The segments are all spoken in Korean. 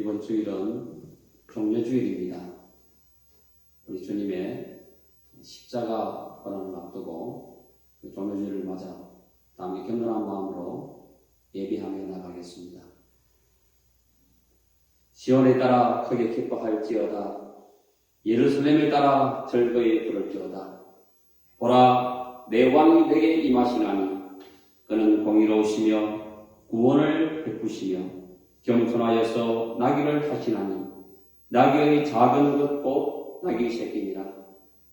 이번 주일은 종려주일입니다. 우리 주님의 십자가 고난을 앞두고 종려주일을 맞아 다음에 겸손한 마음으로 예비하며 나가겠습니다. 시온에 따라 크게 기뻐할지어다. 예루살렘에 따라 즐거이 부를지어다. 보라, 내 왕이 내게 임하시나니 그는 공의로우시며 구원을 베푸시며 겸손하여서 나귀를 타시나니 나귀의 작은 것 곧 나귀 새끼니라.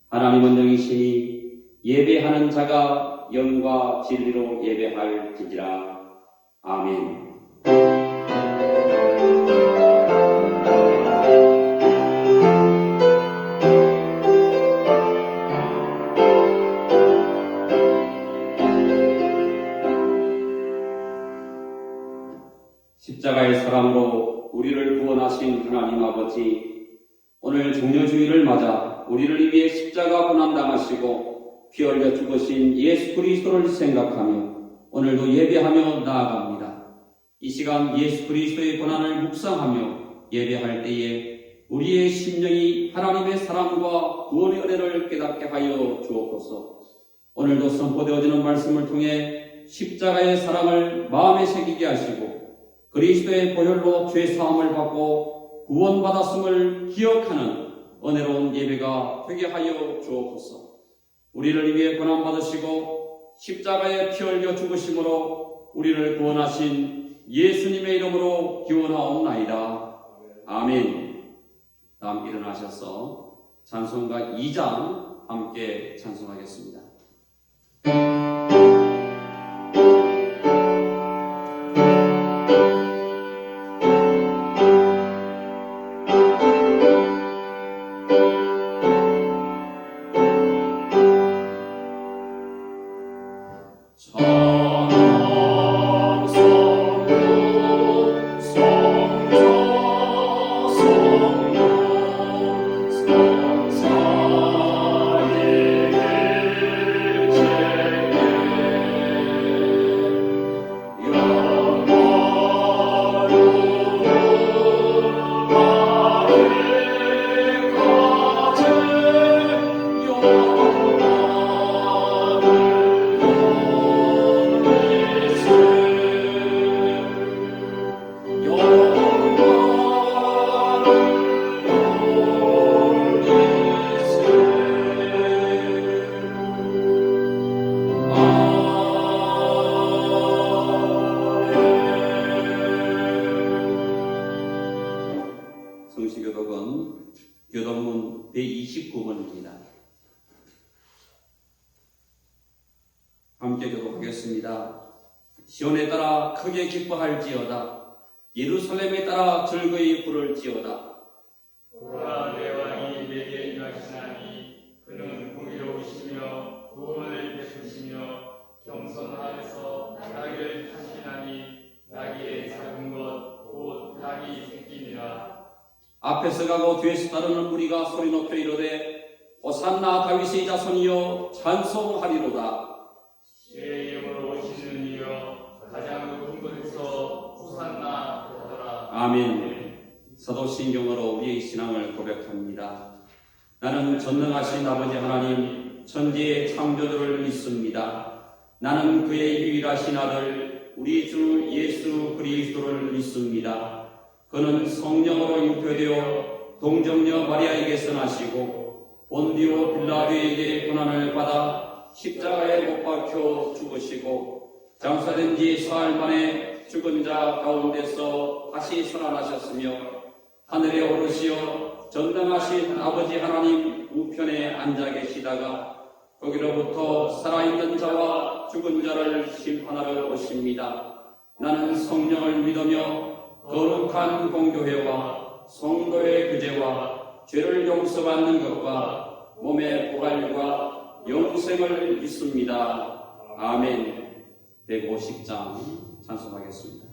하나님은 영이시니 예배하는 자가 영과 진리로 예배할지니라. 아멘. 십자가의 사랑으로 우리를 구원하신 하나님 아버지, 오늘 종려주일을 맞아 우리를 위해 십자가 고난당하시고 피 흘려 죽으신 예수 그리스도를 생각하며 오늘도 예배하며 나아갑니다. 이 시간 예수 그리스도의 고난을 묵상하며 예배할 때에 우리의 심령이 하나님의 사랑과 구원의 은혜를 깨닫게 하여 주옵소서. 오늘도 선포되어지는 말씀을 통해 십자가의 사랑을 마음에 새기게 하시고 그리스도의 보혈로 죄 사함을 받고 구원받았음을 기억하는 은혜로운 예배가 되게 하여 주옵소서. 우리를 위해 고난받으시고 십자가에 피 흘려 죽으심으로 우리를 구원하신 예수님의 이름으로 기원하옵나이다. 아멘. 다음 일어나셔서 찬송가 2장 함께 찬송하겠습니다. 성시교독은 교독문 129번입니다. 함께 교독하겠습니다. 시온에 따라 크게 기뻐할지어다. 예루살렘에 따라 즐거이 부를지어다. 보라, 내 왕이 내게 임하시나니 그는 공의로우시며 구원을 베푸시며 겸손하여서 나귀를 타시나니 나귀의 작은 것 곧 나귀 새끼니라. 앞에서 가고 뒤에서 따르는 무리가 소리 높여 이르되 호산나 다윗의 자손이여 찬송하리로다. 주의 이름으로 오시는 이여 가장 높은 곳에서 호산나 하더라. 아멘. 사도신경으로 우리의 신앙을 고백합니다. 나는 전능하신 아버지 하나님 천지의 창조주를 믿습니다. 나는 그의 유일하신 아들 우리 주 예수 그리스도를 믿습니다. 그는 성령으로 잉태되어 동정녀 마리아에게서 나시고 본디오 빌라도에게 고난을 받아 십자가에 못 박혀 죽으시고 장사된 지 사흘 만에 죽은 자 가운데서 다시 살아나셨으며 하늘에 오르시어 전능하신 아버지 하나님 우편에 앉아 계시다가 거기로부터 살아있는 자와 죽은 자를 심판하러 오십니다. 나는 성령을 믿으며 거룩한 공교회와 성도의 규제와 죄를 용서받는 것과 몸의 부활과 영생을 믿습니다. 아멘. 150장 찬송하겠습니다.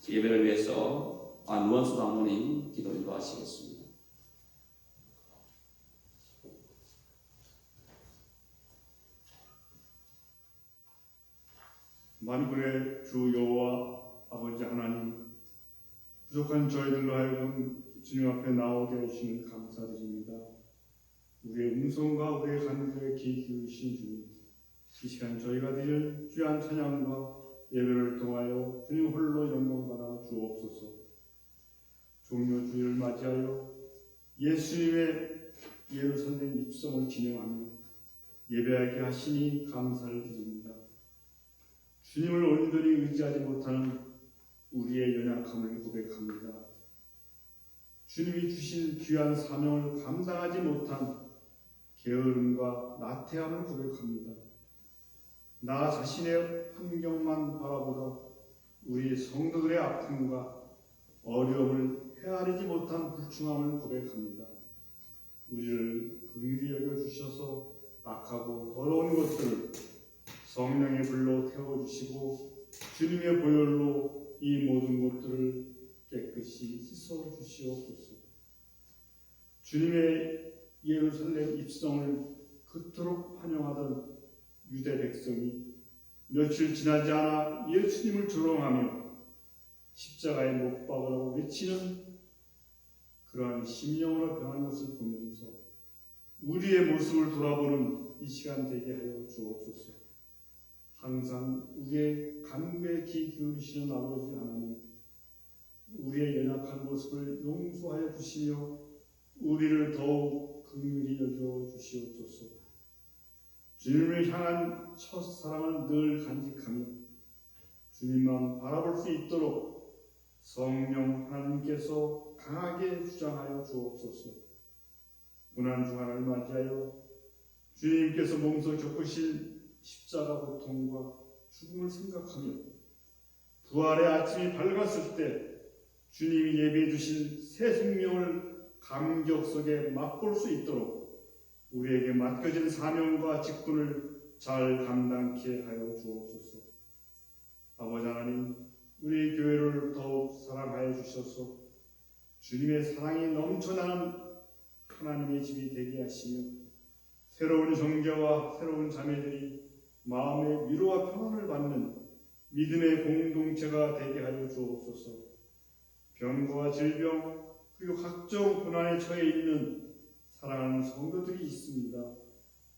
예배를 위해서 안원수 장로님 기도 인도하시겠습니다. 만군의 주 여호와 아버지 하나님, 부족한 저희들로 하여금 주님 앞에 나오게 하시는 감사드립니다. 우리의 음성과 우리의 간구에 귀 기울이신 주님, 이 시간 저희가 드릴 귀한 찬양과 예배를 통하여 주님 홀로 영광받아 주옵소서. 종료 주일을 맞이하여 예수님의 예루살렘 입성을 기념하며 예배하게 하시니 감사를 드립니다. 주님을 온전히 의지하지 못하는 우리의 연약함을 고백합니다. 주님이 주신 귀한 사명을 감당하지 못한 게으름과 나태함을 고백합니다. 나 자신의 환경만 바라보다 우리 성도들의 아픔과 어려움을 헤아리지 못한 불충함을 고백합니다. 우리를 긍휼히 여겨주셔서 악하고 더러운 것들을 성령의 불로 태워주시고 주님의 보혈로 이 모든 것들을 깨끗이 씻어주시옵소서. 주님의 예루살렘 입성을 그토록 환영하던 유대 백성이 며칠 지나지 않아 예수님을 조롱하며 십자가에 못 박으라고 외치는 그러한 심령으로 변한 것을 보면서 우리의 모습을 돌아보는 이 시간 되게 하여 주옵소서. 항상 우리의 간구에 귀 기울이시는 아버지 하나님, 우리의 연약한 모습을 용서하여 주시며 우리를 더욱 긍휼히 주님을 향한 첫사랑을 늘 간직하며 주님만 바라볼 수 있도록 성령 하나님께서 강하게 주장하여 주옵소서. 고난주간을 맞이하여 주님께서 몸소 겪으실 십자가 고통과 죽음을 생각하며 부활의 아침이 밝았을 때 주님이 예비해 주신 새 생명을 감격 속에 맛볼 수 있도록 우리에게 맡겨진 사명과 직분을 잘 감당케 하여 주옵소서. 아버지 하나님, 우리 교회를 더욱 사랑하여 주셔서 주님의 사랑이 넘쳐나는 하나님의 집이 되게 하시며 새로운 형제와 새로운 자매들이 마음의 위로와 평안을 받는 믿음의 공동체가 되게 하여 주옵소서. 병과 질병 그리고 각종 고난에 처해 있는 사랑하는 성도들이 있습니다.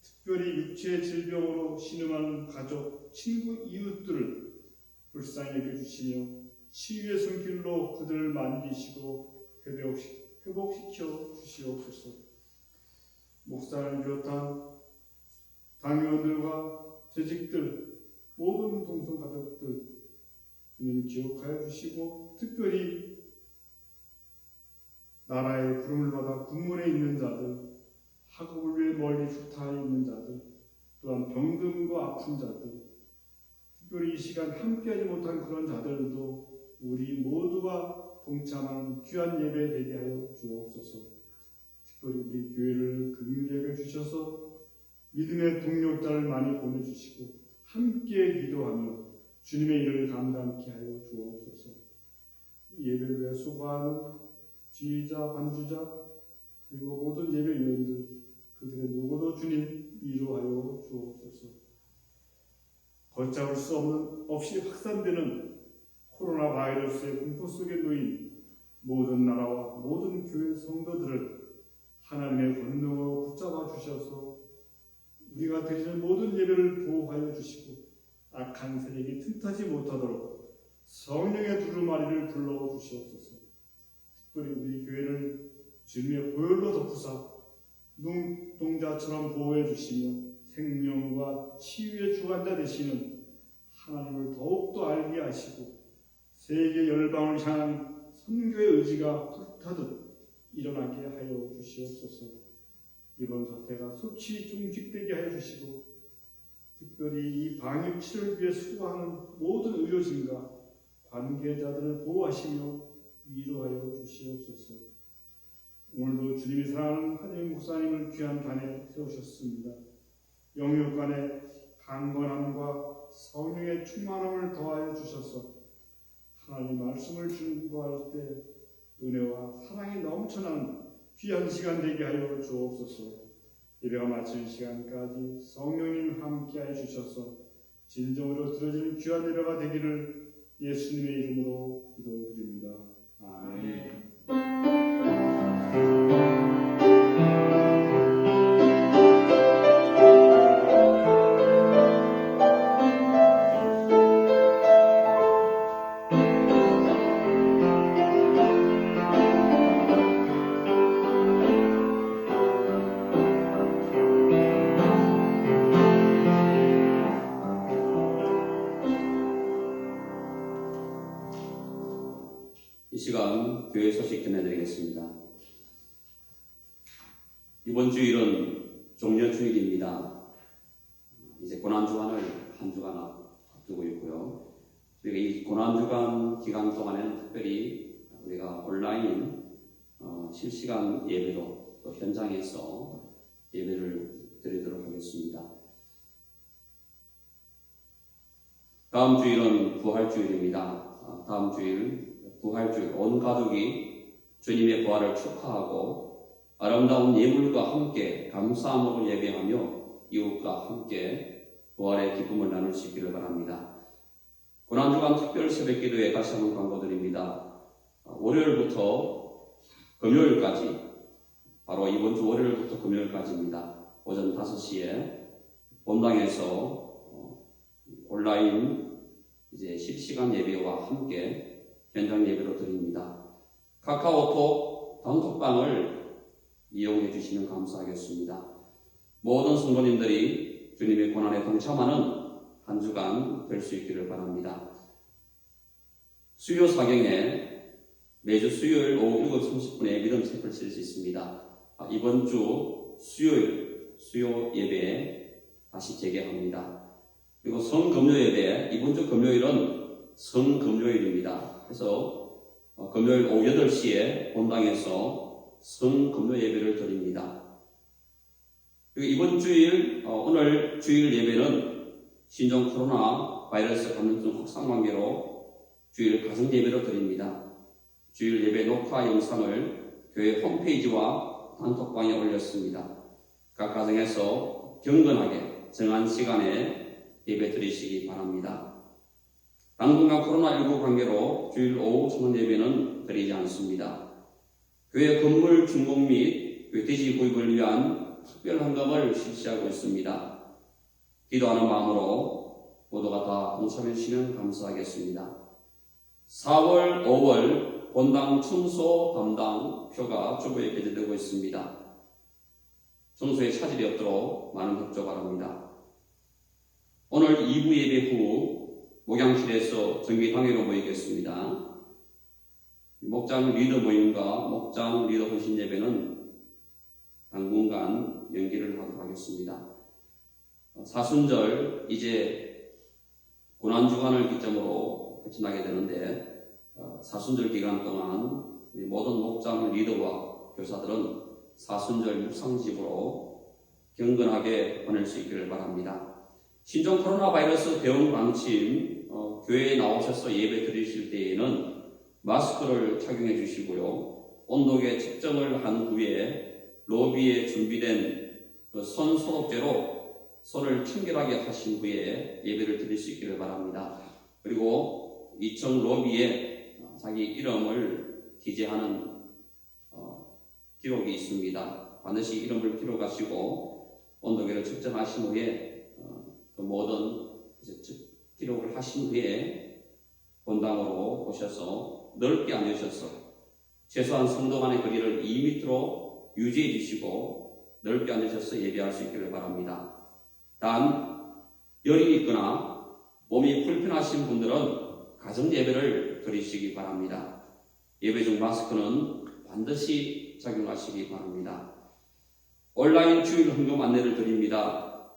특별히 육체의 질병으로 신음하는 가족, 친구, 이웃들을 불쌍히 여겨주시며 치유의 손길로 그들을 만지시고 회복시켜 주시옵소서. 목사를 비롯한 당회원들과 재직들, 모든 동성가족들 주님 기억하여 주시고 특별히 나라의 부름을 받아 군문에 있는 자들, 학업을 위해 멀리 후타에 있는 자들, 또한 병든과 아픈 자들, 특별히 이 시간 함께하지 못한 그런 자들도 우리 모두가 동참하는 귀한 예배 되게 하여 주옵소서. 특별히 우리 교회를 긍휼히 여겨주셔서 믿음의 동력자를 많이 보내주시고 함께 기도하며 주님의 일을 감당케 하여 주옵소서. 이 예배를 위해 수고하는 지휘자, 반주자 그리고 모든 예배위원들 그들의 누구도 주님 위로하여 주옵소서. 걷잡을 수 없이 확산되는 코로나 바이러스의 공포 속에 놓인 모든 나라와 모든 교회 성도들을 하나님의 권능으로 붙잡아 주셔서 우리가 드리는 모든 예배를 보호하여 주시고 악한 세력이 틈타지 못하도록 성령의 두루마리를 불러 주시옵소서. 특별히 우리 교회를 주님의 보혈로 덮으사 눈동자처럼 보호해 주시며 생명과 치유의 주관자 되시는 하나님을 더욱더 알게 하시고 세계 열방을 향한 선교의 의지가 불타듯 일어나게 하여 주시옵소서. 이번 사태가 소치 종식되게 하여 주시고 특별히 이 방역 치료를 위해 수고하는 모든 의료진과 관계자들을 보호하시며 위로하여 주시옵소서. 오늘도 주님이 사랑하는 한임 목사님을 귀한 단에 세우셨습니다. 영육간의 강건함과 성령의 충만함을 더하여 주셔서 하나님 말씀을 증거할 때 은혜와 사랑이 넘쳐나는 귀한 시간 되게 하여 주옵소서. 예배가 마치는 시간까지 성령님 함께하여 주셔서 진정으로 드려지는 귀한 예배가 되기를 예수님의 이름으로 기도드립니다. 아멘. 이 시간 교회 소식 전해드리겠습니다. 이번 주일은 종려주일입니다. 이제 고난주간을 한 주간 앞두고 있고요. 우리가 이 고난주간 기간 동안에는 특별히 우리가 온라인 실시간 예배로 또 현장에서 예배를 드리도록 하겠습니다. 다음 주일은 부활주일입니다. 다음 주일 부활주일 온 가족이 주님의 부활을 축하하고 아름다운 예물과 함께 감사함으로 예배하며 이웃과 함께 부활의 기쁨을 나눌 수 있기를 바랍니다. 고난주간 특별 새벽기도에 다시 한번 광고드립니다. 월요일부터 금요일까지 바로 이번 주 월요일부터 금요일까지입니다. 오전 5시에 본당에서 온라인 이제 실시간 예배와 함께 현장 예배로 드립니다. 카카오톡 단톡방을 이용해 주시면 감사하겠습니다. 모든 성도님들이 주님의 고난에 동참하는 한 주간 될 수 있기를 바랍니다. 수요 사경에 매주 수요일 오후 7시 30분에 믿음 책을 쓸 수 있습니다. 이번 주 수요일 수요 예배 다시 재개합니다. 그리고 성금요 예배, 이번 주 금요일은 성금요일입니다. 그래서 금요일 오후 8시에 본당에서 성금요 예배를 드립니다. 그리고 이번 주일, 오늘 주일 예배는 신종 코로나 바이러스 감염증 확산 관계로 주일 가정 예배로 드립니다. 주일 예배 녹화 영상을 교회 홈페이지와 단톡방에 올렸습니다. 각 가정에서 경건하게 정한 시간에 예배 드리시기 바랍니다. 당분간 코로나19 관계로 주일 오후 청원 예배는 드리지 않습니다. 교회 건물 준공 및 돼지 구입을 위한 특별 헌금을 실시하고 있습니다. 기도하는 마음으로 모두가 다 동참해 주시면 감사하겠습니다. 4월, 5월 본당 청소 담당 표가 주부에 게재되고 있습니다. 청소에 차질이 없도록 많은 협조 바랍니다. 오늘 2부 예배 후 목양실에서 정기 당회로 모이겠습니다. 목장 리더 모임과 목장 리더 헌신 예배는 당분간 연기를 하도록 하겠습니다. 사순절 이제 고난주간을 기점으로 끝이 나게 되는데 사순절 기간 동안 우리 모든 목장 리더와 교사들은 사순절 묵상집으로 경건하게 보낼 수 있기를 바랍니다. 신종 코로나 바이러스 대응 방침 교회에 나오셔서 예배 드리실 때에는 마스크를 착용해 주시고요. 온도계 측정을 한 후에 로비에 준비된 손 소독제로 손을 청결하게 하신 후에 예배를 드릴 수 있기를 바랍니다. 그리고 2층 로비에 자기 이름을 기재하는 기록이 있습니다. 반드시 이름을 기록하시고 온도계를 측정하신 후에 그 모든 기록을 하신 후에 본당으로 오셔서 넓게 앉으셔서 최소한 성도 간의 거리를 2m로 유지해 주시고 넓게 앉으셔서 예배할 수 있기를 바랍니다. 단 열이 있거나 몸이 불편하신 분들은 가정 예배를 드리시기 바랍니다. 예배 중 마스크는 반드시 착용하시기 바랍니다. 온라인 주일 헌금 안내를 드립니다.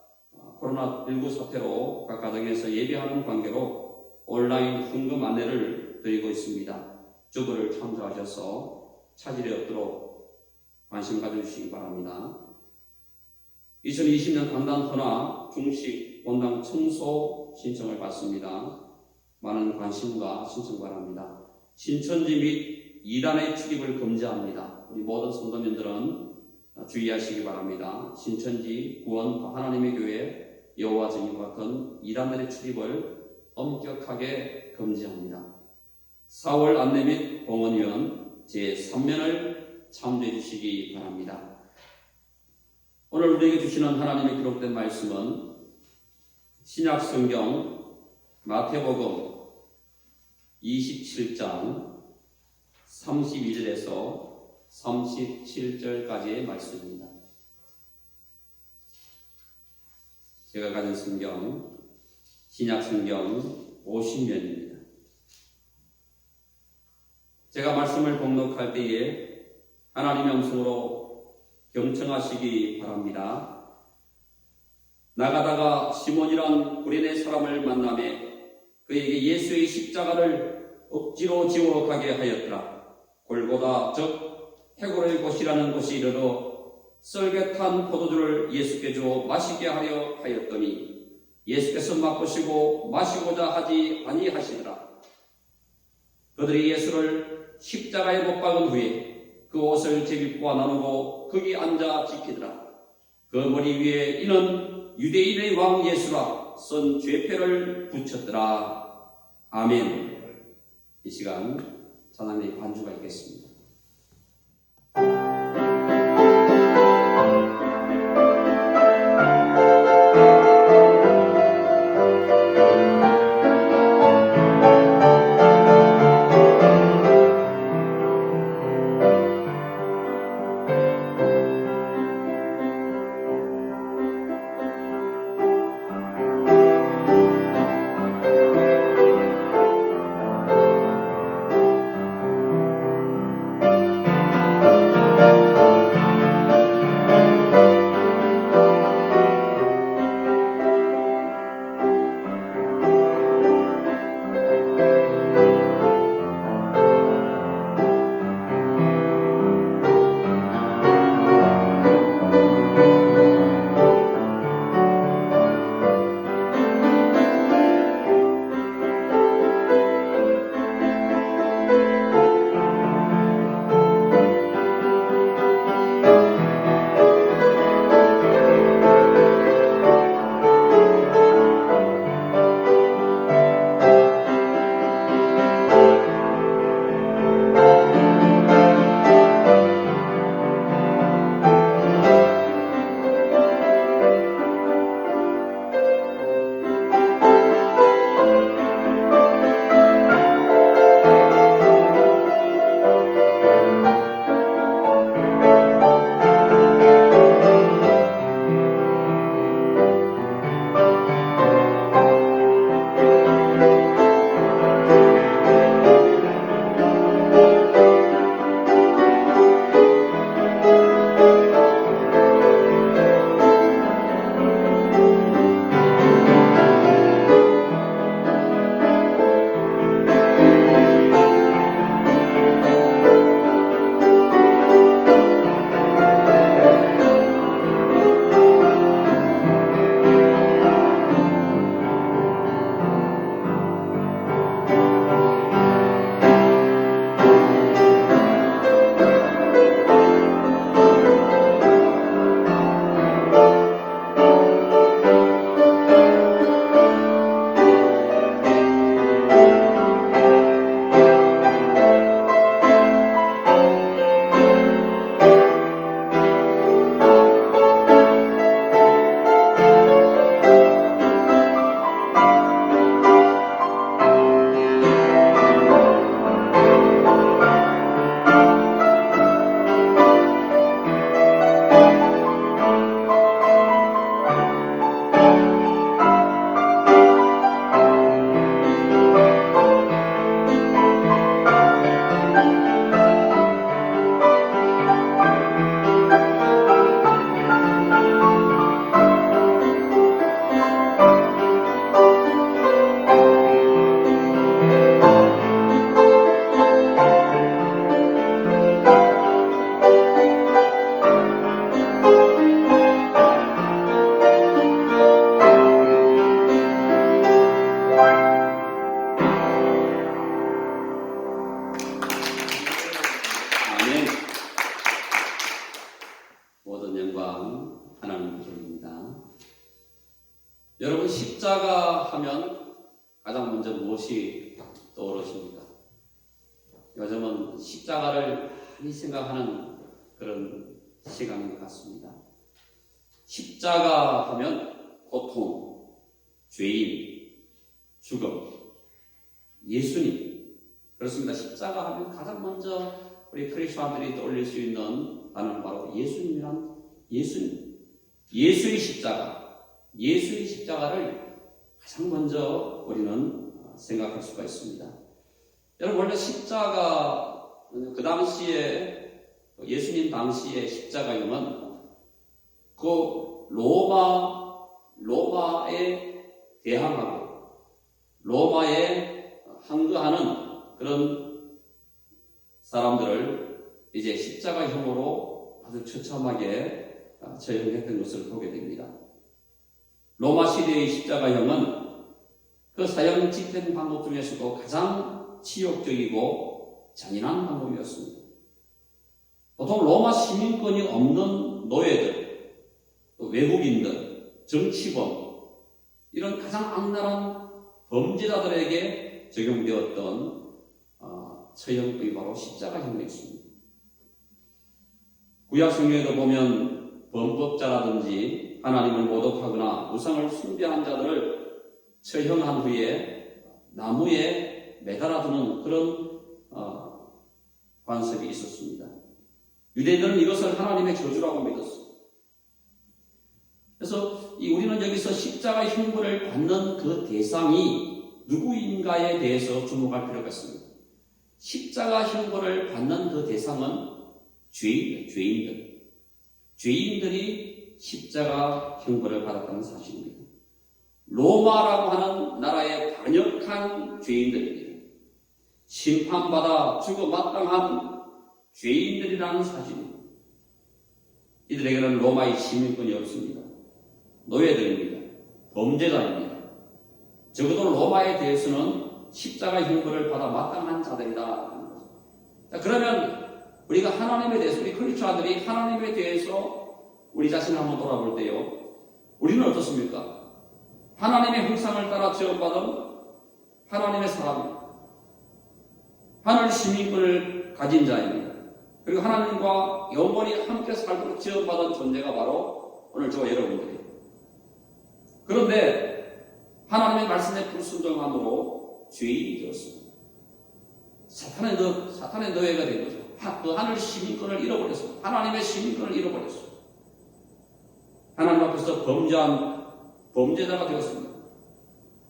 코로나19 사태로 각 가정에서 예배하는 관계로 온라인 헌금 안내를 드리고 있습니다. 주부를 참조하셔서 차질이 없도록 관심 가져주시기 바랍니다. 2020년 강단 헌화 중식 본당 청소 신청을 받습니다. 많은 관심과 신청 바랍니다. 신천지 및 이단의 출입을 금지합니다. 우리 모든 성도님들은 주의하시기 바랍니다. 신천지, 구원, 하나님의 교회, 여호와 증인과 같은 이단들의 출입을 엄격하게 금지합니다. 4월 안내 및 봉헌위원 제3면을 참조해 주시기 바랍니다. 오늘 우리에게 주시는 하나님의 기록된 말씀은 신약성경 마태복음 27장 32절에서 37절까지의 말씀입니다. 제가 가진 성경 신약성경 50면입니다. 제가 말씀을 봉독할 때에 하나님의 음성으로 경청하시기 바랍니다. 나가다가 시몬이란 구레네 사람을 만나매 그에게 예수의 십자가를 억지로 지워 가게 하였더라. 골고다 즉 해골의 곳이라는 곳이 이르러 썰get한 포도주를 예수께 주어 마시게 하려 하였더니 예수께서 맛보시고 마시고자 하지 아니하시더라. 그들이 예수를 십자가에 못 박은 후에 그 옷을 제비꼬아 나누고 거기 앉아 지키더라. 그 머리 위에 이는 유대인의 왕 예수라 쓴 죄패를 붙였더라. 아멘. 이 시간 찬양의 반주가 있겠습니다. 여러분, 십자가 하면 가장 먼저 무엇이 떠오르십니까? 요즘은 십자가를 많이 생각하는 그런 시간인 것 같습니다. 십자가 하면 고통, 죄인, 죽음, 예수님. 그렇습니다. 십자가 하면 가장 먼저 우리 크리스천들이 떠올릴 수 있는 단어는 바로 예수님이란 예수님. 예수의 십자가, 예수의 십자가를 가장 먼저 우리는 생각할 수가 있습니다. 여러분, 원래 십자가, 그 당시에, 예수님 당시의 십자가형은 그 로마에 대항하고 로마에 항거하는 그런 사람들을 이제 십자가형으로 아주 처참하게 처형했던 것을 보게 됩니다. 로마 시대의 십자가형은 그 사형 집행 방법 중에서도 가장 치욕적이고 잔인한 방법이었습니다. 보통 로마 시민권이 없는 노예들, 또 외국인들, 정치범, 이런 가장 악랄한 범죄자들에게 적용되었던 처형법이 바로 십자가형이었습니다. 구약 성경에도 보면 범법자라든지 하나님을 모독하거나 우상을 숭배한 자들을 처형한 후에 나무에 매달아두는 그런 관습이 있었습니다. 유대인들은 이것을 하나님의 저주라고 믿었습니다. 그래서 우리는 여기서 십자가 형벌을 받는 그 대상이 누구인가에 대해서 주목할 필요가 있습니다. 십자가 형벌을 받는 그 대상은 죄인들이 십자가 형벌을 받았다는 사실입니다. 로마라고 하는 나라의 반역한 죄인들입니다. 심판받아 죽어 마땅한 죄인들이라는 사실입니다. 이들에게는 로마의 시민권이 없습니다. 노예들입니다. 범죄자입니다. 적어도 로마에 대해서는 십자가 형벌을 받아 마땅한 자들이다. 그러면 우리가 하나님에 대해서, 우리 크리스천들이 하나님에 대해서 우리 자신을 한번 돌아볼 때요, 우리는 어떻습니까? 하나님의 형상을 따라 지원받은 하나님의 사람입니다. 하늘 시민권을 가진 자입니다. 그리고 하나님과 영원히 함께 살도록 지원받은 존재가 바로 오늘 저와 여러분들이에요. 그런데 하나님의 말씀에 불순종함으로 죄인이 되었습니다. 사탄의 노예가 된 거죠. 그 하늘 시민권을 잃어버렸습니다. 하나님의 시민권을 잃어버렸습니다. 하나님 앞에서 범죄한 범죄자가 되었습니다.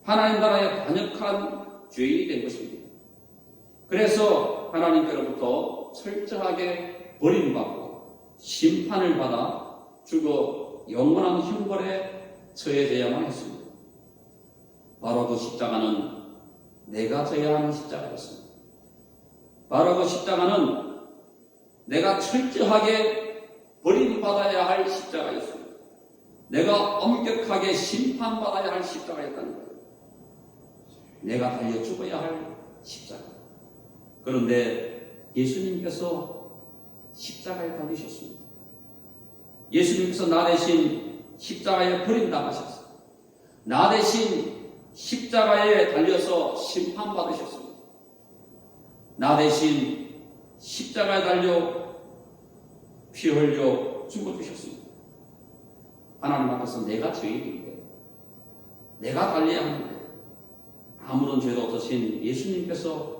하나님 나라에 반역한 죄인이 된 것입니다. 그래서 하나님께로부터 철저하게 버림받고 심판을 받아 죽어 영원한 형벌에 처해져야만 했습니다. 바로 그 십자가는 내가 져야 하는 십자가였습니다. 바로 그 십자가는 내가 철저하게 버림받아야 할 십자가였습니다. 내가 엄격하게 심판받아야 할 십자가였다는 거예요. 내가 달려 죽어야 할 십자가. 그런데 예수님께서 십자가에 달리셨습니다. 예수님께서 나 대신 십자가에 버림당하셨습니다. 나 대신 십자가에 달려서 심판받으셨습니다. 나 대신 십자가에 달려 피 흘려 죽어주셨습니다. 하나님 앞에서 내가 죄인인데, 내가 달려야 하는데, 아무런 죄도 없으신 예수님께서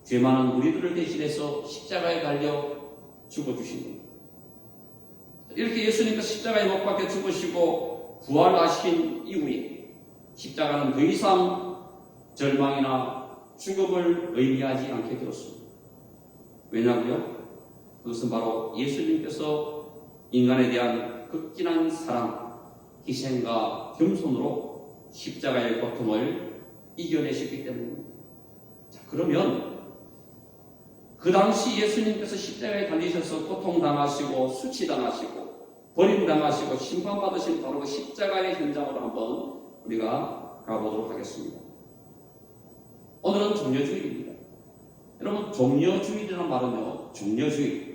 죄 많은 우리들을 대신해서 십자가에 달려 죽어주신 겁니다. 이렇게 예수님께서 십자가에 못 박혀 죽으시고 부활하신 이후에 십자가는 더 이상 절망이나 죽음을 의미하지 않게 되었습니다. 왜냐하면 그것은 바로 예수님께서 인간에 대한 극진한 사랑, 희생과 겸손으로 십자가의 고통을 이겨내셨기 때문입니다. 자, 그러면 그 당시 예수님께서 십자가에 달리셔서 고통당하시고 수치당하시고 버림당하시고 심판받으신 바로 그 십자가의 현장으로 한번 우리가 가보도록 하겠습니다. 오늘은 종려주일입니다. 여러분, 종려주일이라는 말은요, 종려주일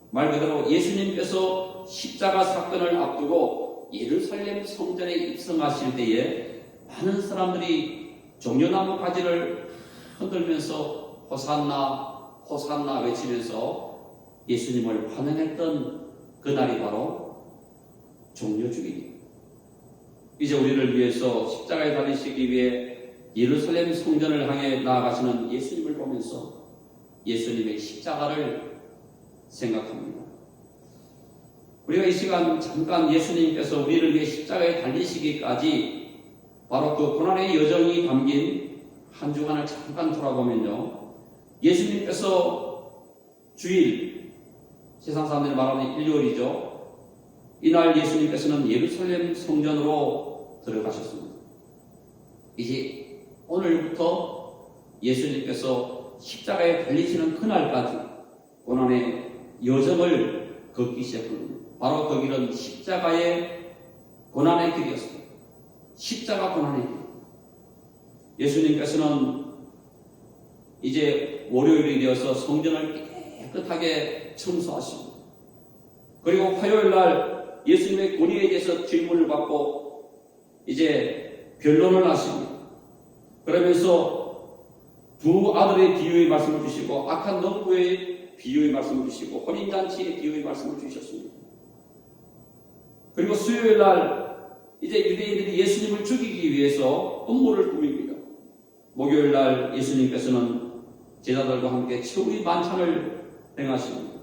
말 그대로 예수님께서 십자가 사건을 앞두고 예루살렘 성전에 입성하실 때에 많은 사람들이 종려나무 가지를 흔들면서 호산나 호산나 외치면서 예수님을 환영했던 그날이 바로 종려주일이에요. 이제 우리를 위해서 십자가에 달리시기 위해 예루살렘 성전을 향해 나아가시는 예수님을 보면서 예수님의 십자가를 생각합니다. 우리가 이 시간 잠깐 예수님께서 우리를 위해 십자가에 달리시기까지 바로 그 고난의 여정이 담긴 한 주간을 잠깐 돌아보면요, 예수님께서 주일, 세상 사람들이 말하는 일요일이죠. 이날 예수님께서는 예루살렘 성전으로 들어가셨습니다. 이제 오늘부터 예수님께서 십자가에 달리시는 그날까지 고난의 여정을 걷기 시작합니다. 바로 그 길은 십자가의 고난의 길이었습니다. 십자가 고난의 길. 예수님께서는 이제 월요일이 되어서 성전을 깨끗하게 청소하십니다. 그리고 화요일 날 예수님의 권위에 대해서 질문을 받고 이제 변론을 하십니다. 그러면서 두 아들의 비유의 말씀을 주시고 악한 농부의 비유의 말씀을 주시고 혼인잔치의 비유의 말씀을 주셨습니다. 그리고 수요일 날 이제 유대인들이 예수님을 죽이기 위해서 음모를 꾸밉니다. 목요일 날 예수님께서는 제자들과 함께 최후의 만찬을 행하십니다.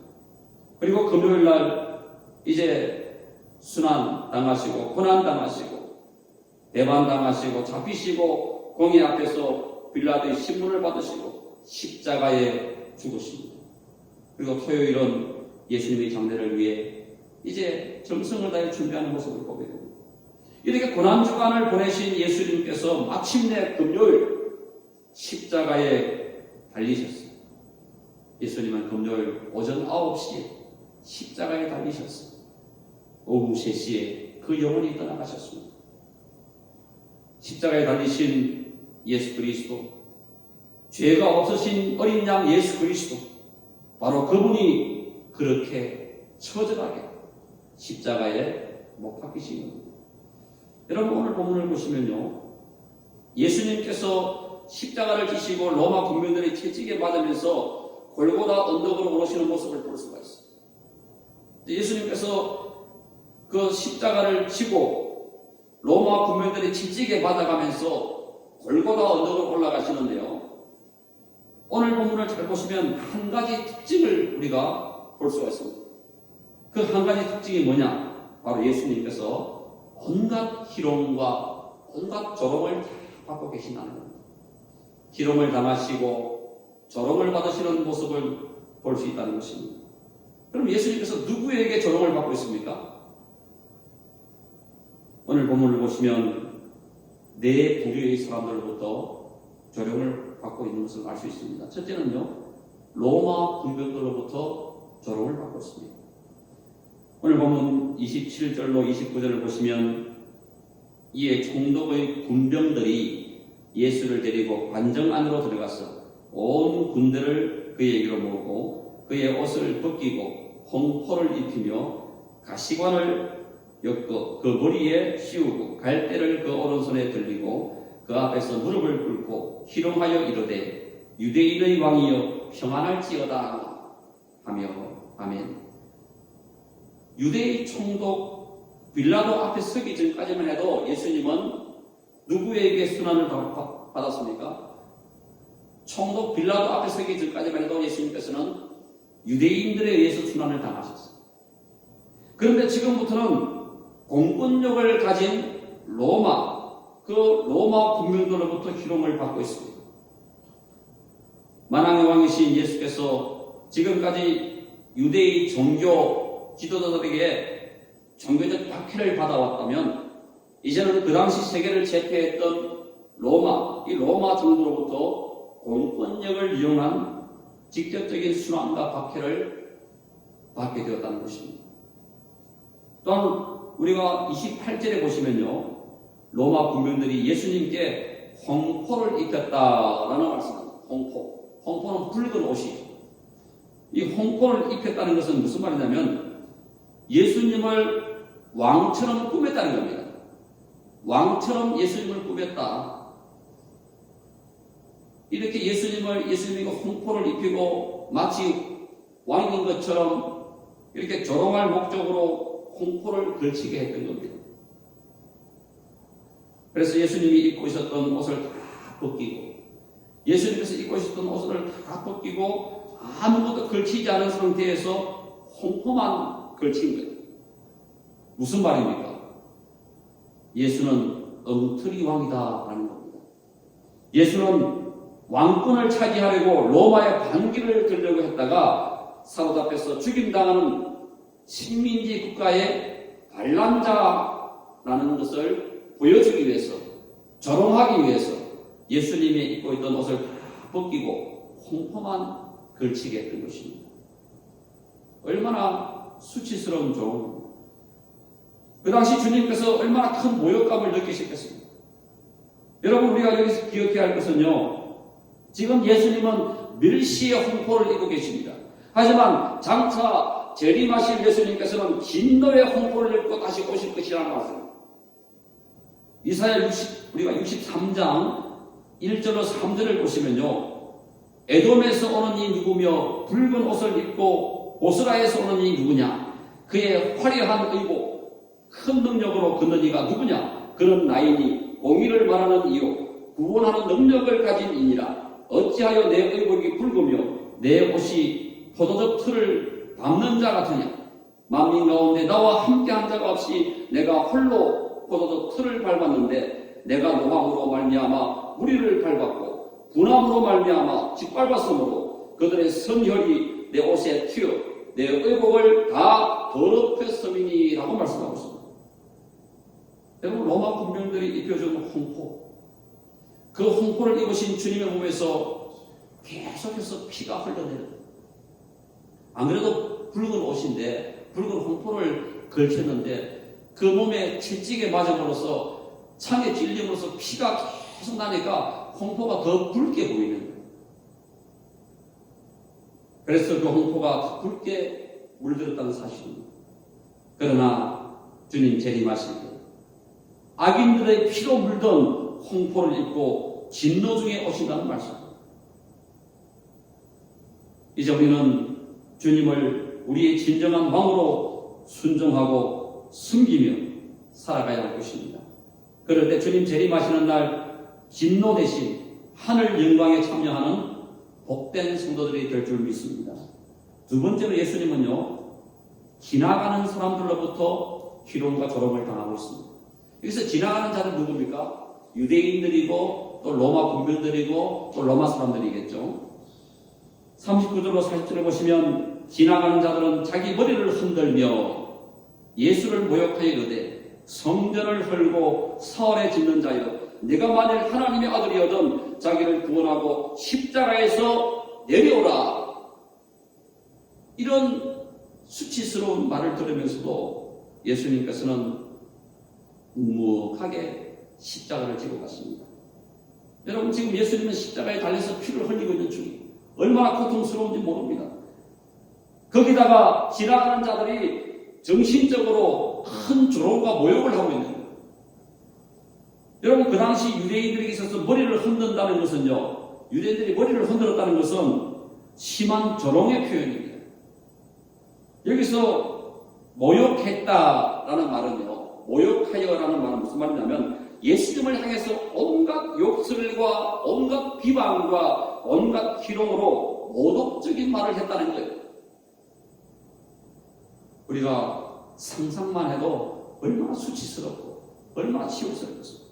그리고 금요일 날 이제 순환 당하시고 고난 당하시고 배반 당하시고 잡히시고 공의 앞에서 빌라도의 신문을 받으시고 십자가에 죽으십니다. 그리고 토요일은 예수님의 장례를 위해 이제 정성을 다해 준비하는 모습을 보게 됩니다. 이렇게 고난주간을 보내신 예수님께서 마침내 금요일 십자가에 달리셨어요. 예수님은 금요일 오전 9시에 십자가에 달리셨어요. 오후 3시에 그 영혼이 떠나가셨습니다. 십자가에 달리신 예수 그리스도, 죄가 없으신 어린 양 예수 그리스도, 바로 그분이 그렇게 처절하게 십자가에 못 박히신 겁니다. 여러분 오늘 본문을 보시면요, 예수님께서 십자가를 지시고 로마 군병들의 채찍에 맞으면서 골고다 언덕으로 오르시는 모습을 볼 수가 있어요. 예수님께서 그 십자가를 지고 로마 군병들의 채찍에 맞아가면서 골고다 언덕으로 올라가시는데요, 오늘 본문을 잘 보시면 한 가지 특징을 우리가 볼 수가 있습니다. 그 한 가지 특징이 뭐냐? 바로 예수님께서 온갖 희롱과 온갖 조롱을 다 받고 계신다는 겁니다. 희롱을 당하시고 조롱을 받으시는 모습을 볼 수 있다는 것입니다. 그럼 예수님께서 누구에게 조롱을 받고 있습니까? 오늘 본문을 보시면 네 부류의 사람들로부터 조롱을 받고 있는 것을 알 수 있습니다. 첫째는요, 로마 군병들로부터 조롱을 받고 있습니다. 오늘 보면 27절로 29절을 보시면 이에 총독의 군병들이 예수를 데리고 관정 안으로 들어가서 온 군대를 그에게로 모으고 그의 옷을 벗기고 홍포를 입히며 가시관을 엮어 그 머리에 씌우고 갈대를 그 오른손에 들리고 그 앞에서 무릎을 꿇고 희롱하여 이르되 유대인의 왕이여 평안할지어다 하며 아멘. 유대의 총독 빌라도 앞에 서기 전까지만 해도 예수님은 누구에게 순환을 받았습니까? 총독 빌라도 앞에 서기 전까지만 해도 예수님께서는 유대인들에 의해서 순환을 당하셨어요. 그런데 지금부터는 공권력을 가진 그 로마 군병들로부터 희롱을 받고 있습니다. 만왕의 왕이신 예수께서 지금까지 유대의 종교 지도자들에게 종교적 박해를 받아왔다면 이제는 그 당시 세계를 제패했던 이 로마 정부로부터 공권력을 이용한 직접적인 순환과 박해를 받게 되었다는 것입니다. 또한 우리가 28절에 보시면요, 로마 군병들이 예수님께 홍포를 입혔다라는 말씀입니다. 홍포는 붉은 옷이에요. 이 홍포를 입혔다는 것은 무슨 말이냐면 예수님을 왕처럼 꾸몄다는 겁니다. 왕처럼 예수님을 꾸몄다. 이렇게 예수님이 홍포를 입히고 마치 왕인 것처럼 이렇게 조롱할 목적으로 홍포를 걸치게 했던 겁니다. 그래서 예수님이 입고 있었던 옷을 다 벗기고, 예수님께서 입고 있었던 옷을 다 벗기고 아무것도 걸치지 않은 상태에서 홍포만 걸친 거예요. 무슨 말입니까? 예수는 엉터리 왕이다라는 겁니다. 예수는 왕권을 차지하려고 로마의 반기를 들려고 했다가 사로잡혀서 죽임당하는 식민지 국가의 반란자라는 것을 보여주기 위해서, 조롱하기 위해서 예수님이 입고 있던 옷을 다 벗기고 홍포만 걸치게 했던 것입니다. 얼마나 수치스러운 조롱입니다. 그 당시 주님께서 얼마나 큰 모욕감을 느끼셨겠습니까? 여러분, 우리가 여기서 기억해야 할 것은요, 지금 예수님은 멸시의 홍포를 입고 계십니다. 하지만 장차 재림하실 예수님께서는 진노의 홍포를 입고 다시 오실 것이라는 말씀. 이사야 우리가 63장 1절로 3절을 보시면요, 에돔에서 오는 이 누구며 붉은 옷을 입고 보스라에서 오는 이 누구냐? 그의 화려한 의복, 큰 능력으로 걷는 이가 누구냐? 그는 나이니 공의를 말하는 이요 구원하는 능력을 가진 이니라. 어찌하여 내 의복이 붉으며 내 옷이 포도즙 틀을 밟는 자 같으냐? 만민 가운데 나와 함께한 자가 없이 내가 홀로 포도즙 틀을 밟았는데 내가 노함으로 말미암아 무리를 밟았고 분함으로 말미암아 짓밟았으므로 그들의 선혈이 내 옷에 튀어 내 의복을 다 더럽혔음이니라고 말씀하고 있습니다. 여러분, 로마 군병들이 입혀준 홍포, 그 홍포를 입으신 주님의 몸에서 계속해서 피가 흘러내려요. 안 그래도 붉은 옷인데 붉은 홍포를 걸쳤는데 그 몸에 채찍에 맞음으로써 창에 찔림으로써 피가 계속 나니까 홍포가 더 붉게 보이는 거예요. 그래서 그 홍포가 더 붉게 물들었다는 사실입니다. 그러나 주님 재림하실 때 악인들의 피로 물든 홍포를 입고 진노 중에 오신다는 말씀입니다. 이제 우리는 주님을 우리의 진정한 왕으로 순종하고 숨기며 살아가야 할 것입니다. 그럴 때 주님 재림하시는 날 진노 대신 하늘 영광에 참여하는 복된 성도들이 될 줄 믿습니다. 두 번째로 예수님은요, 지나가는 사람들로부터 희롱과 조롱을 당하고 있습니다. 여기서 지나가는 자들 누굽니까? 유대인들이고 또 로마 군병들이고 또 로마 사람들이겠죠. 39절로 40절을 보시면 지나가는 자들은 자기 머리를 흔들며 예수를 모욕하여 이르되 성전을 헐고 사흘에 짓는 자여 네가 만일 하나님의 아들이어든 자기를 구원하고 십자가에서 내려오라. 이런 수치스러운 말을 들으면서도 예수님께서는 묵묵하게 십자가를 지고 갔습니다. 여러분, 지금 예수님은 십자가에 달려서 피를 흘리고 있는 중이에요. 얼마나 고통스러운지 모릅니다. 거기다가 지나가는 자들이 정신적으로 큰 조롱과 모욕을 하고 있는 거예요. 여러분, 그 당시 유대인들에게 있어서 머리를 흔든다는 것은요, 유대인들이 머리를 흔들었다는 것은 심한 조롱의 표현입니다. 여기서 모욕했다라는 말은요, 모욕하여라는 말은 무슨 말이냐면 예수님을 향해서 온갖 욕설과 온갖 비방과 온갖 희롱으로 모독적인 말을 했다는 거예요. 우리가 상상만 해도 얼마나 수치스럽고 얼마나 치욕스럽겠습니까?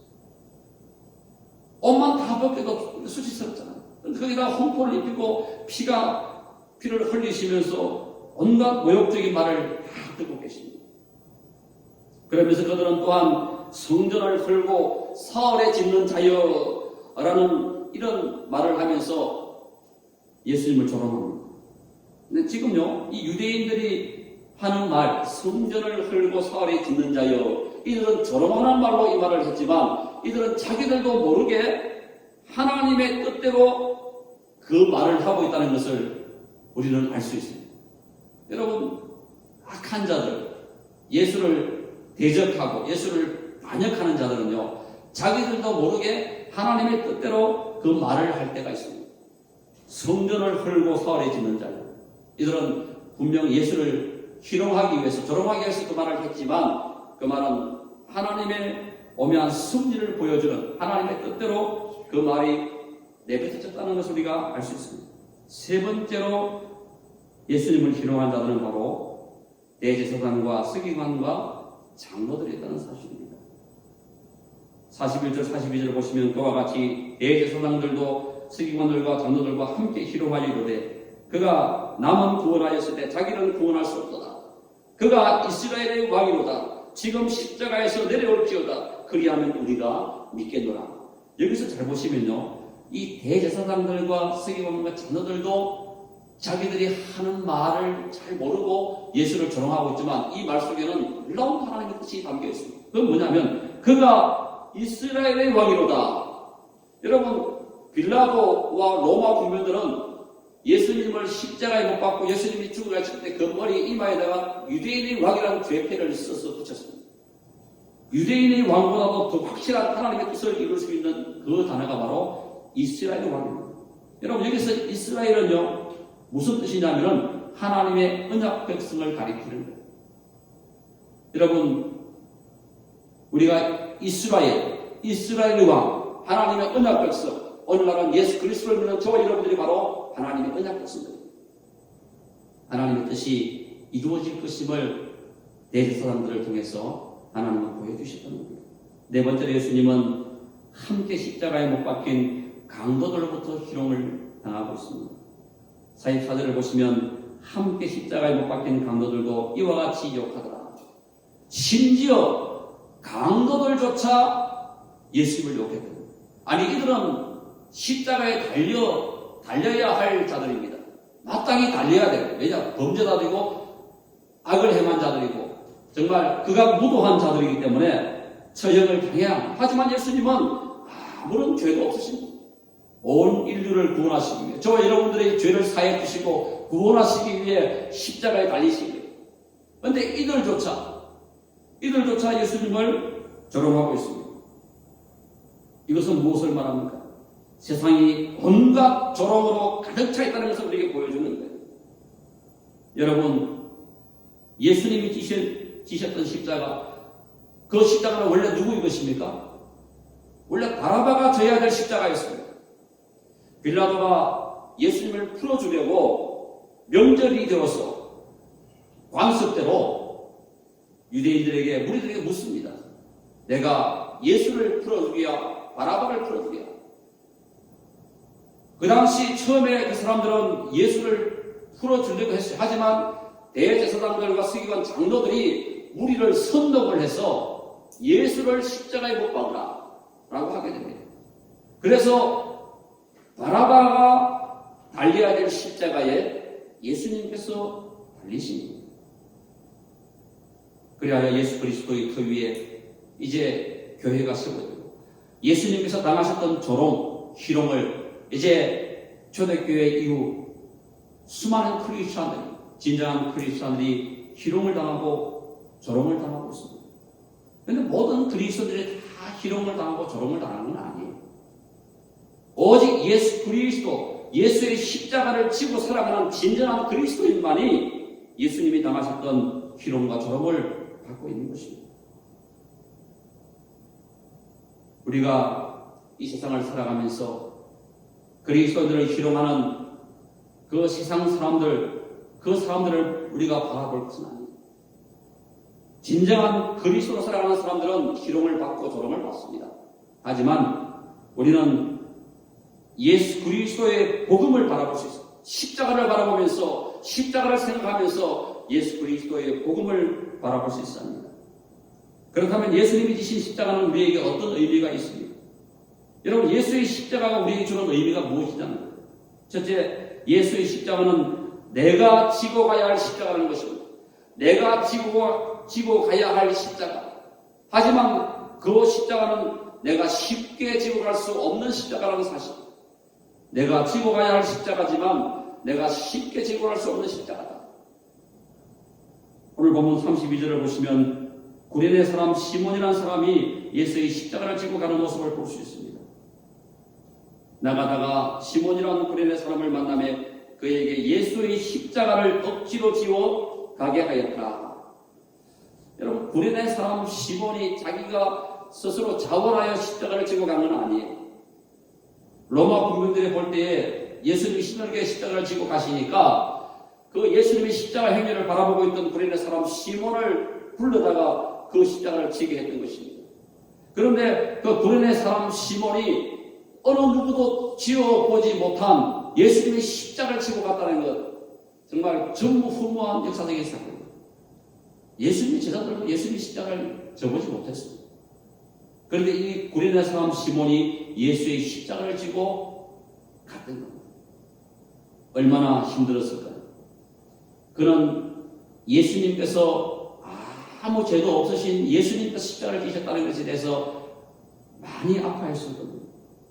옷만 다 벗겨도 수치스럽잖아요. 거기다 홍포를 입히고 피를 흘리시면서 온갖 모욕적인 말을 다 듣고 계십니다. 그러면서 그들은 또한 성전을 헐고 사흘에 짓는 자여라는 이런 말을 하면서 예수님을 조롱합니다. 근데 지금요, 이 유대인들이 하는 말, 성전을 헐고 사흘에 짓는 자여, 이들은 조롱하는 말로 이 말을 했지만 이들은 자기들도 모르게 하나님의 뜻대로 그 말을 하고 있다는 것을 우리는 알 수 있습니다. 여러분, 악한 자들, 예수를 대적하고 예수를 반역하는 자들은요, 자기들도 모르게 하나님의 뜻대로 그 말을 할 때가 있습니다. 성전을 헐고 사활에 짓는 자들, 이들은 분명 예수를 희롱하기 위해서, 조롱하기 위해서 그 말을 했지만, 그 말은 하나님의 오묘한 섭리를 보여주는 하나님의 뜻대로 그 말이 내뱉어졌다는 것을 우리가 알 수 있습니다. 세 번째로 예수님을 희롱한 자들은 바로 대제사장과 서기관과 장로들이었다는 사실입니다. 41절 42절을 보시면 그와 같이 대제사장들도 서기관들과 장로들과 함께 희롱하여 이르되 그가 남은 구원하였을 때 자기는 구원할 수 없도다. 그가 이스라엘의 왕이로다. 지금 십자가에서 내려올지어다. 그리하면 우리가 믿겠노라. 여기서 잘 보시면요, 이 대제사장들과 서기관과 장로들도 자기들이 하는 말을 잘 모르고 예수를 조롱하고 있지만 이 말 속에는 놀라운 하나님의 뜻이 담겨 있습니다. 그건 뭐냐면 그가 이스라엘의 왕이로다. 여러분, 빌라도와 로마 군병들은 예수님을 십자가에 못 박고 예수님이 죽어가실 때 그 머리 이마에다가 유대인의 왕이라는 죄패를 써서 붙였습니다. 유대인의 왕보다도 더 확실한 하나님의 뜻을 이룰 수 있는 그 단어가 바로 이스라엘의 왕입니다. 여러분, 여기서 이스라엘은요, 무슨 뜻이냐면은 하나님의 언약 백성을 가리키는 거예요. 여러분, 우리가 이스라엘의 왕, 하나님의 언약 백성, 오늘날은 예수 그리스도를 믿는 저와 여러분들이 바로 하나님의 언약 백성들입니다. 하나님의 뜻이 이루어질 것임을 대제사장들을 통해서 하나님은 보여주셨다는 겁니다. 네 번째로 예수님은 함께 십자가에 못 박힌 강도들로부터 희롱을 당하고 있습니다. 44절을 보시면 함께 십자가에 못 박힌 강도들도 이와 같이 욕하더라. 심지어 강도들조차 예수님을 욕했거든요. 아니, 이들은 십자가에 달려야 할 자들입니다. 마땅히 달려야 돼요. 왜냐? 범죄자들이고 악을 행한 자들이고 정말 그가 무도한 자들이기 때문에 처형을 당해야 합니다. 하지만 예수님은 아무런 죄도 없으십니다. 온 인류를 구원하시기 위해, 저와 여러분들의 죄를 사해 주시고 구원하시기 위해 십자가에 달리신 거예요. 그런데 이들조차 예수님을 조롱하고 있습니다. 이것은 무엇을 말합니까? 세상이 온갖 조롱으로 가득 차 있다는 것을 우리에게 보여주는 거예요. 여러분, 예수님이 지셨던 십자가, 그 십자가는 원래 누구의 것입니까? 원래 바라바가 져야 될 십자가였습니다. 빌라도가 예수님을 풀어주려고 명절이 되어서 관습대로 유대인들에게, 무리들에게 묻습니다. 내가 예수를 풀어주기야, 바라바를 풀어주기야. 그 당시 처음에 그 사람들은 예수를 풀어주려고 했어요. 하지만 대제사장들과 서기관 장로들이 무리를 선동을 해서 예수를 십자가에 못 박으라 라고 하게 됩니다. 그래서 바라바가 달려야 될 십자가에 예수님께서 달리십니다. 그리하여 예수 그리스도의 그 위에 이제 교회가 세워지고 예수님께서 당하셨던 조롱, 희롱을 이제 초대교회 이후 수많은 크리스찬들이, 진정한 크리스찬들이 희롱을 당하고 조롱을 당하고 있습니다. 그런데 모든 그리스도들이 다 희롱을 당하고 조롱을 당하는 건 아니에요. 오직 예수 그리스도, 예수의 십자가를 지고 살아가는 진정한 그리스도인만이 예수님이 당하셨던 희롱과 조롱을 받고 있는 것입니다. 우리가 이 세상을 살아가면서 그리스도인들을 희롱하는 그 세상 사람들, 그 사람들을 우리가 바라볼 것은 아닙니다. 진정한 그리스도로 살아가는 사람들은 희롱을 받고 조롱을 받습니다. 하지만 우리는 예수 그리스도의 복음을 바라볼 수 있습니다. 십자가를 바라보면서, 십자가를 생각하면서 예수 그리스도의 복음을 바라볼 수 있어야 합니다. 그렇다면 예수님이 지신 십자가는 우리에게 어떤 의미가 있습니까? 여러분, 예수의 십자가가 우리에게 주는 의미가 무엇이냐면, 첫째, 예수의 십자가는 내가 지고 가야 할 십자가라는 것입니다. 내가 지고 가야 할 십자가. 하지만 그 십자가는 내가 쉽게 지고 갈 수 없는 십자가라는 사실. 내가 지고 가야 할 십자가지만 내가 쉽게 지고 갈 수 없는 십자가다. 오늘 본문 32절을 보시면 구레네 사람 시몬이라는 사람이 예수의 십자가를 지고 가는 모습을 볼 수 있습니다. 나가다가 시몬이라는 구레네 사람을 만나며 그에게 예수의 십자가를 억지로 지워 가게 하였더라. 여러분, 구레네 사람 시몬이 자기가 스스로 자원하여 십자가를 지고 간 건 아니에요. 로마 군병들이 볼 때에 예수님이 신들에게 십자가를 지고 가시니까 그 예수님의 십자가 행렬을 바라보고 있던 구레네 사람 시몬을 불러다가 그 십자가를 지게 했던 것입니다. 그런데 그 구레네 사람 시몬이 어느 누구도 지어보지 못한 예수님의 십자가를 지고 갔다는 것, 정말 전무후무한 역사적인 사건입니다. 예수님의 제자들은 예수님의 십자가를 져보지 못했습니다. 그런데 이 구레네 사람 시몬이 예수의 십자가를 지고 갔던 겁니다. 얼마나 힘들었을까요? 그는 예수님께서 아무 죄도 없으신 예수님께서 십자가를 지셨다는 것에 대해서 많이 아파했을 겁니다.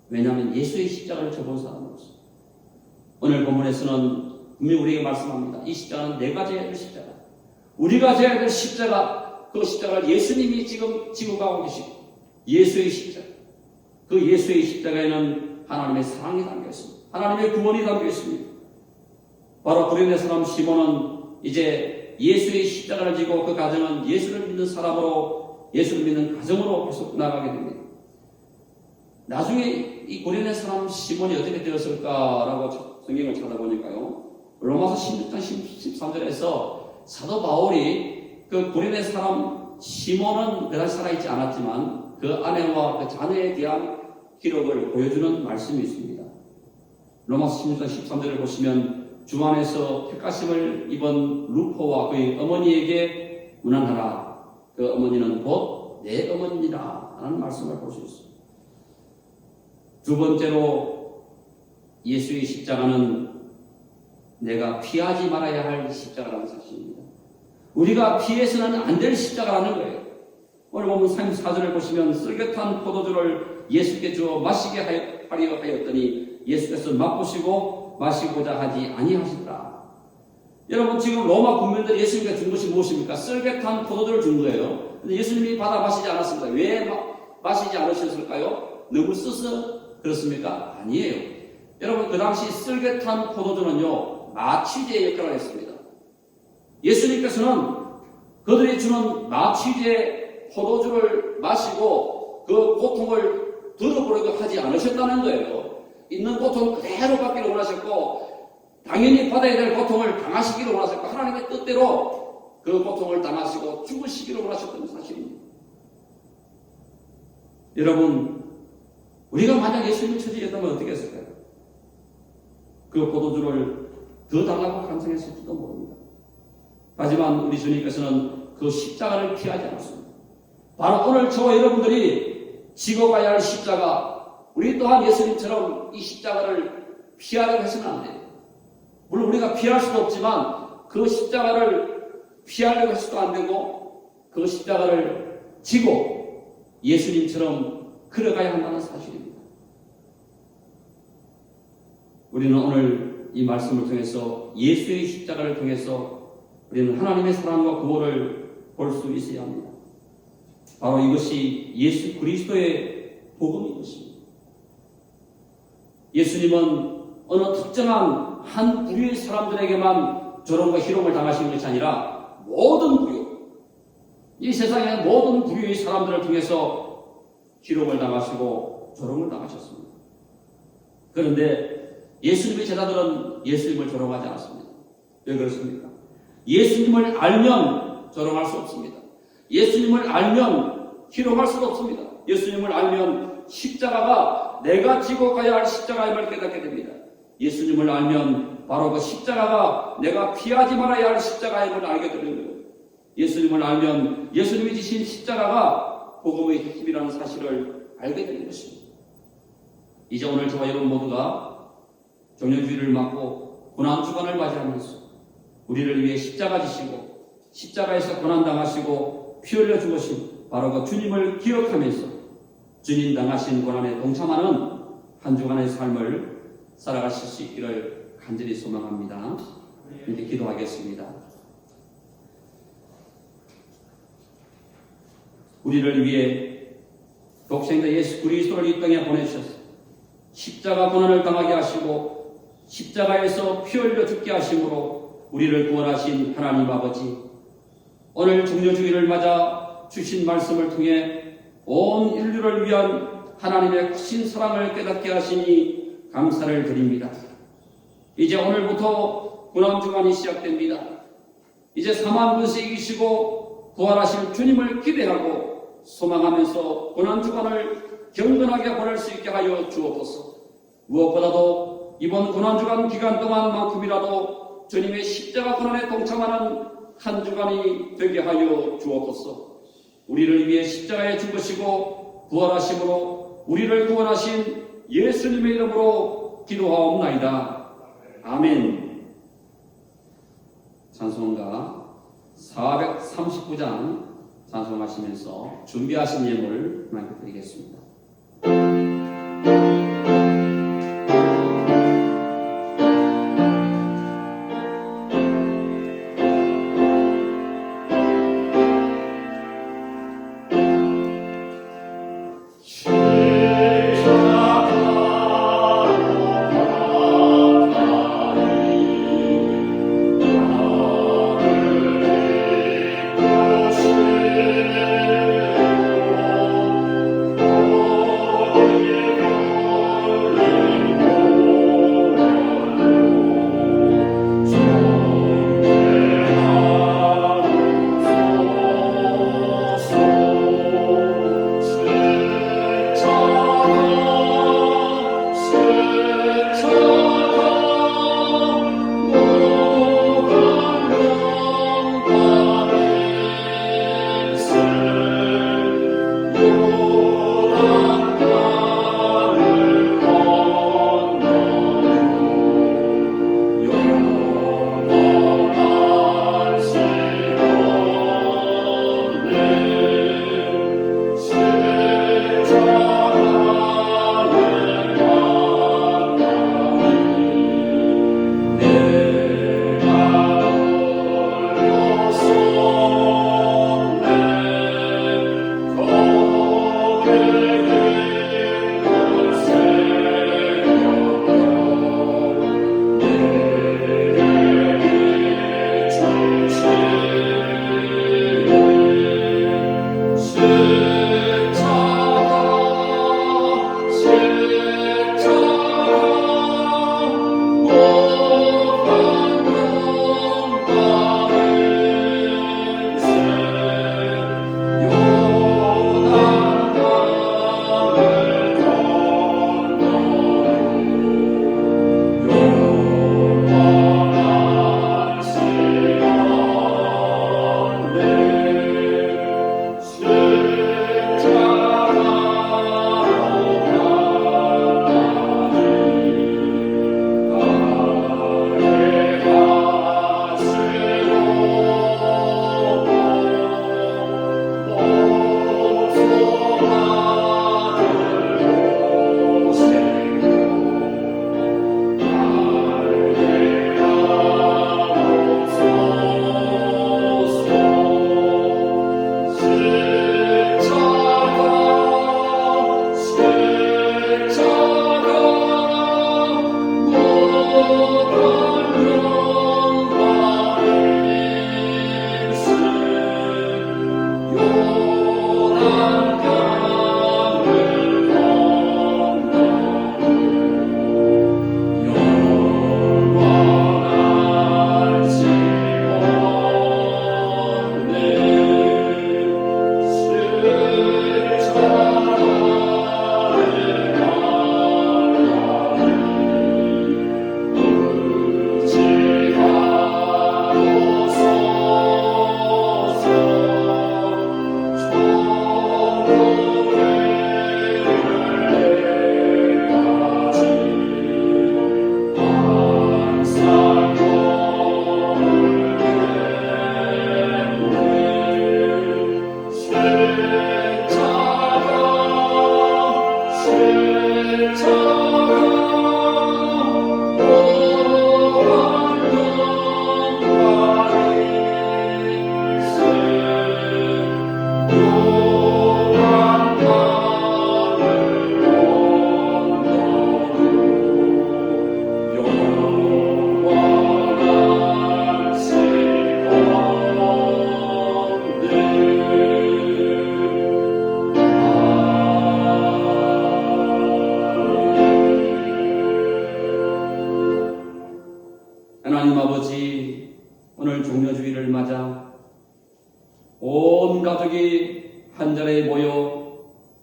왜냐하면 예수의 십자가를 져본 사람으로서. 오늘 본문에서는 분명히 우리에게 말씀합니다. 이 십자가는 내가 져야 될 십자가. 우리가 져야 될 십자가, 그 십자가를 예수님이 지금 지고 가고 계시고 예수의 십자가. 그 예수의 십자가에는 하나님의 사랑이 담겨 있습니다. 하나님의 구원이 담겨 있습니다. 바로 구레네 사람 시몬은 이제 예수의 십자가를 지고 그 가정은 예수를 믿는 사람으로, 예수를 믿는 가정으로 계속 나가게 됩니다. 나중에 이 구레네 사람 시몬이 어떻게 되었을까라고 성경을 찾아보니까요. 로마서 16장 13절에서 사도 바울이 그 구레네 사람 시몬은 그다지 살아있지 않았지만 그 아내와 그 자녀에 대한 기록을 보여주는 말씀이 있습니다. 로마서 16장 13절을 보시면 주 안에서 택하심을 입은 루포와 그의 어머니에게 문안하라. 그 어머니는 곧 내 어머니라 하는 말씀을 볼 수 있습니다. 두 번째로 예수의 십자가는 내가 피하지 말아야 할 십자가라는 사실입니다. 우리가 피해서는 안 될 십자가라는 거예요. 오늘 보면 34절을 보시면 쓸개탄 포도주를 예수께 주어 마시게 하려 하였더니 예수께서 맛보시고 마시고자 하지 아니하시더라. 여러분, 지금 로마 군민들이 예수님께 준 것이 무엇입니까? 쓸개탄 포도주를 준 거예요. 근데 예수님이 받아 마시지 않았습니다. 왜 마시지 않으셨을까요? 너무 써서 그렇습니까? 아니에요. 여러분, 그 당시 쓸개탄 포도주는요, 마취제의 역할을 했습니다. 예수님께서는 그들이 주는 마취제 포도주를 마시고 그 고통을 들어보려고 하지 않으셨다는 거예요. 있는 고통 그대로 받기를 원하셨고, 당연히 받아야 될 고통을 당하시기를 원하셨고, 하나님의 뜻대로 그 고통을 당하시고 죽으시기를 원하셨던 사실입니다. 여러분, 우리가 만약 예수님을 처지했다면 어떻게 했을까요? 그 포도주를 더 달라고 간청했을지도 모릅니다. 하지만 우리 주님께서는 그 십자가를 피하지 않았습니다. 바로 오늘 저와 여러분들이 지고 가야 할 십자가, 우리 또한 예수님처럼 이 십자가를 피하려고 해서는 안 돼요. 물론 우리가 피할 수도 없지만 그 십자가를 피하려고 해서도 안 되고 그 십자가를 지고 예수님처럼 걸어가야 한다는 사실입니다. 우리는 오늘 이 말씀을 통해서 예수의 십자가를 통해서 우리는 하나님의 사랑과 구원을 볼 수 있어야 합니다. 바로 이것이 예수 그리스도의 복음인 것입니다. 예수님은 어느 특정한 한 부류의 사람들에게만 조롱과 희롱을 당하신 것이 아니라 모든 부류, 이 세상의 모든 부류의 사람들을 통해서 희롱을 당하시고 조롱을 당하셨습니다. 그런데 예수님의 제자들은 예수님을 조롱하지 않았습니다. 왜 그렇습니까? 예수님을 알면 조롱할 수 없습니다. 예수님을 알면 희롱할 수도 없습니다. 예수님을 알면 십자가가 내가 지고 가야 할 십자가임을 깨닫게 됩니다. 예수님을 알면 바로 그 십자가가 내가 피하지 말아야 할 십자가임을 알게 되는 거예요. 예수님을 알면 예수님이 지신 십자가가 복음의 핵심이라는 사실을 알게 되는 것입니다. 이제 오늘 저와 여러분 모두가 종려주의를 맞고 고난주간을 맞이하면서 우리를 위해 십자가 지시고 십자가에서 고난당하시고 피 흘려 죽으신 바로 그 주님을 기억하면서 주님 당하신 고난에 동참하는 한 주간의 삶을 살아가실 수 있기를 간절히 소망합니다. 이제 기도하겠습니다. 우리를 위해 독생자 예수 그리스도를 이 땅에 보내주셔서 십자가 고난을 당하게 하시고 십자가에서 피 흘려 죽게 하심으로 우리를 구원하신 하나님 아버지, 오늘 종료주의를 맞아 주신 말씀을 통해 온 인류를 위한 하나님의 크신 사랑을 깨닫게 하시니 감사를 드립니다. 이제 오늘부터 고난주간이 시작됩니다. 이제 사망 근세 이기시고 부활하실 주님을 기대하고 소망하면서 고난주간을 경건하게 보낼 수 있게 하여 주옵소서. 무엇보다도 이번 고난주간 기간 동안만큼이라도 주님의 십자가 고난에 동참하는 한 주간이 되게 하여 주옵소서. 우리를 위해 십자가에 죽으시고 부활하심으로 우리를 구원하신 예수님의 이름으로 기도하옵나이다. 아멘. 찬송가 439장 찬송하시면서 준비하신 예물 맡겨드리겠습니다.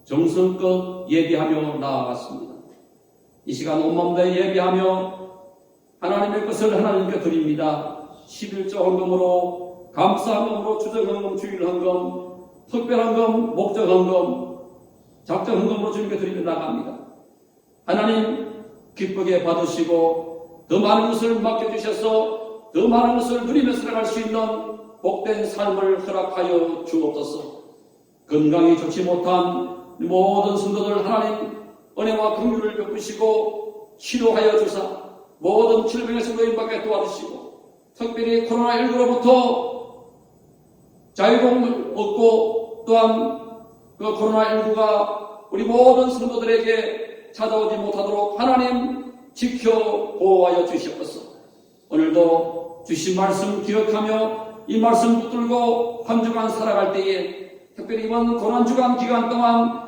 정성껏 예비하며 나아갔습니다. 이 시간 온몸 다해 예비하며 하나님의 것을 하나님께 드립니다. 11조 헌금으로, 감사헌금으로, 주정헌금, 주일헌금, 특별헌금, 목적헌금, 작정헌금으로 주님께 드리며 나갑니다. 하나님 기쁘게 받으시고 더 많은 것을 맡겨주셔서 더 많은 것을 누리며 살아갈 수 있는 복된 삶을 허락하여 주옵소서. 건강이 좋지 못한 모든 성도들 하나님 은혜와 긍휼을 베푸시고 치료하여 주사 모든 질병에서 노인받게 도와주시고 특별히 코로나19로부터 자유를 얻고 또한 그 코로나19가 우리 모든 성도들에게 찾아오지 못하도록 하나님 지켜 보호하여 주시옵소서. 오늘도 주신 말씀 기억하며 이 말씀 붙들고 한 주간 살아갈 때에 특별히 이번 고난주간 기간 동안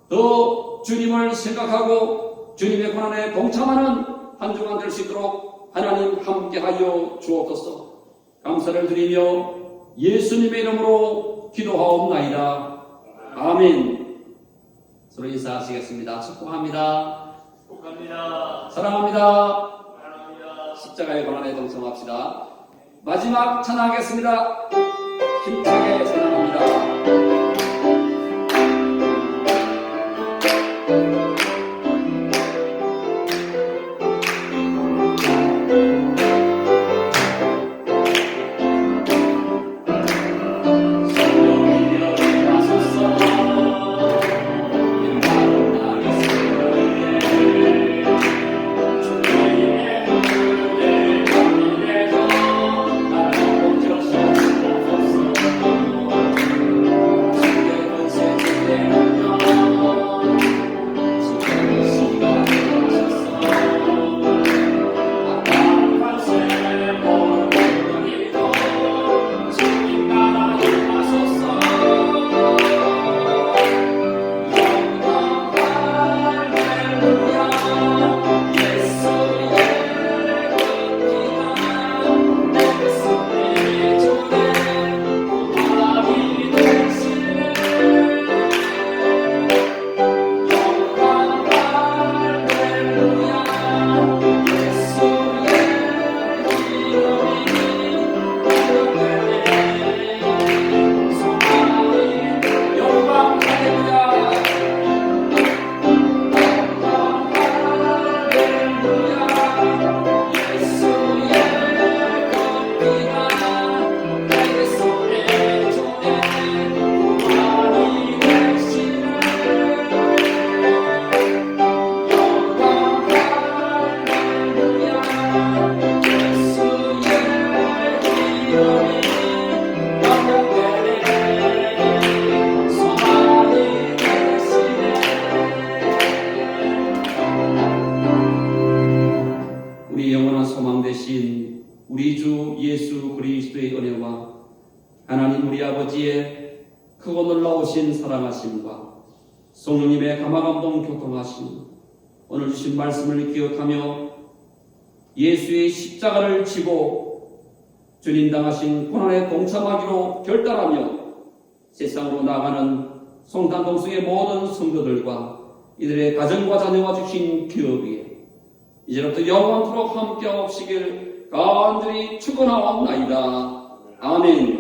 더 주님을 생각하고 주님의 고난에 동참하는 한 주간 될 수 있도록 하나님 함께하여 주옵소서. 감사를 드리며 예수님의 이름으로 기도하옵나이다. 아멘. 서로 인사하시겠습니다. 축복합니다. 축복합니다. 사랑합니다. 사랑합니다. 십자가의 고난에 동참합시다. 마지막 찬양하겠습니다. 힘차게 찬양합니다. 우리 주 예수 그리스도의 은혜와 하나님 우리 아버지의 크고 놀라우신 사랑하심과 성령님의 감화감동 교통하심, 오늘 주신 말씀을 기억하며 예수의 십자가를 지고 주님 당하신 고난에 동참하기로 결단하며 세상으로 나가는 송탄동성의 모든 성도들과 이들의 가정과 자녀와 주신 기업위에 이제부터 영원토록 함께하옵시길 간절히 축원하옵나이다. 아멘.